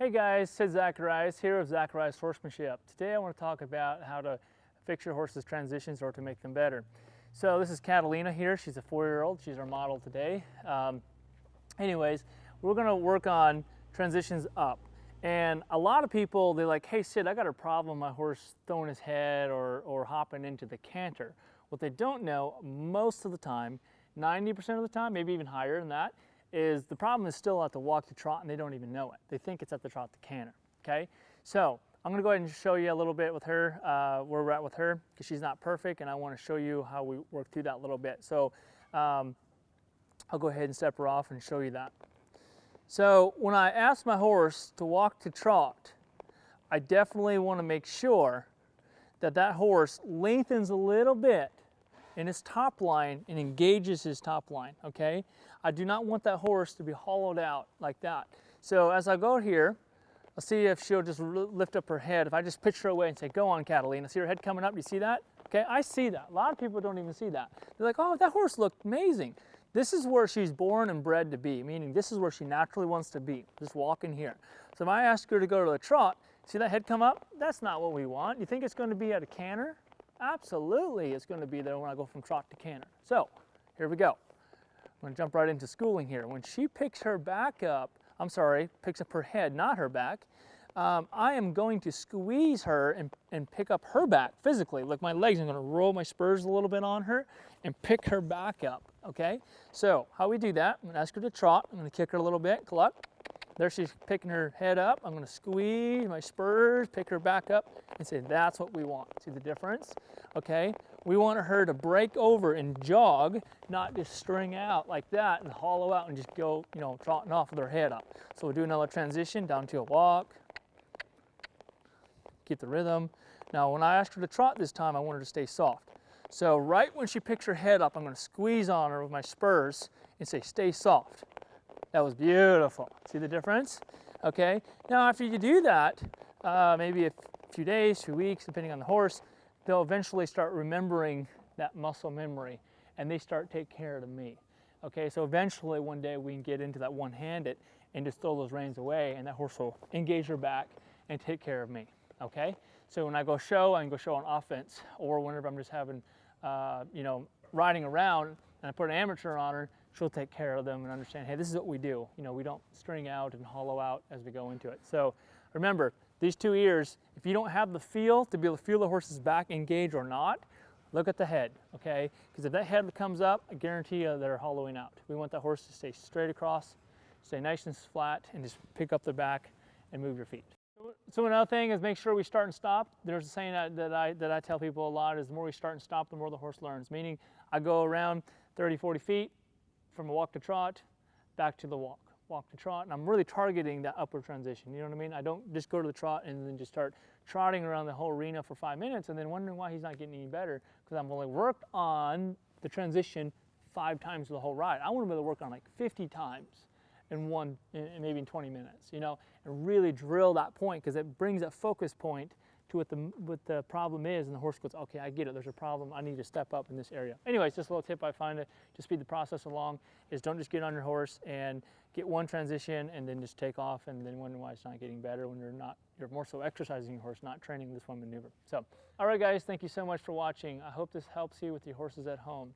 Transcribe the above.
Hey guys, Sid Zacharias here of Zacharias Horsemanship. Today I want to talk about how to fix your horse's transitions or to make them better. So this is Catalina here. She's a 4-year-old. She's our model today. Anyways, we're going to work on transitions up. And a lot of people, they're like, hey Sid, I got a problem, my horse throwing his head or hopping into the canter. What they don't know, most of the time, 90% of the time, maybe even higher than that, is the problem is still at the walk to trot and they don't even know it. They think it's at the trot to canter, okay? So I'm gonna go ahead and show you a little bit with her, where we're at with her, because she's not perfect and I wanna show you how we work through that a little bit. So I'll go ahead and step her off and show you that. So when I ask my horse to walk to trot, I definitely wanna make sure that that horse lengthens a little bit in his top line and engages his top line, okay? I do not want that horse to be hollowed out like that. So as I go here, I'll see if she'll just lift up her head. If I just pitch her away and say, go on, Catalina, see her head coming up, you see that? Okay, I see that. A lot of people don't even see that. They're like, oh, that horse looked amazing. This is where she's born and bred to be, meaning this is where she naturally wants to be, just walking here. So if I ask her to go to the trot, see that head come up? That's not what we want. You think it's going to be at a canter? Absolutely, it's going to be there when I go from trot to canter. So here we go. I'm going to jump right into schooling here. When she picks her back up, picks up her head, not her back, I am going to squeeze her and pick up her back physically. Look, my legs, I'm going to roll my spurs a little bit on her and pick her back up, okay? So how we do that, I'm going to ask her to trot. I'm going to kick her a little bit, cluck. There she's picking her head up. I'm going to squeeze my spurs, pick her back up, and say, that's what we want. See the difference? Okay? We want her to break over and jog, not just string out like that and hollow out and just go, trotting off with her head up. So we'll do another transition down to a walk. Keep the rhythm. Now, when I ask her to trot this time, I want her to stay soft. So right when she picks her head up, I'm going to squeeze on her with my spurs and say, stay soft. That was beautiful. See the difference? Okay. Now after you do that, maybe a few days, few weeks, depending on the horse, they'll eventually start remembering that muscle memory and they start taking care of me. Okay, so eventually one day we can get into that one-handed and just throw those reins away and that horse will engage her back and take care of me. Okay, so when I go show, I can go show on offense, or whenever I'm just having, riding around and I put an amateur on her, she'll take care of them and understand, hey, this is what we do. We don't string out and hollow out as we go into it. So remember, these 2 ears, if you don't have the feel to be able to feel the horse's back engage or not, look at the head, okay? Because if that head comes up, I guarantee you they're hollowing out. We want that horse to stay straight across, stay nice and flat, and just pick up the back and move your feet. So another thing is make sure we start and stop. There's a saying that I tell people a lot is the more we start and stop, the more the horse learns. Meaning I go around 30, 40 feet from a walk to trot, back to the walk to trot, and I'm really targeting that upward transition. You know what I mean? I don't just go to the trot and then just start trotting around the whole arena for 5 minutes and then wondering why he's not getting any better because I've only worked on the transition 5 times the whole ride. I want to be able to work on like 50 times maybe in 20 minutes, and really drill that point because it brings that focus point to what the problem is, and the horse goes, okay, I get it, there's a problem, I need to step up in this area. Anyways, just a little tip I find to speed the process along is don't just get on your horse and get one transition and then just take off and then wonder why it's not getting better when you're more so exercising your horse, not training this one maneuver. So, all right guys, thank you so much for watching. I hope this helps you with your horses at home.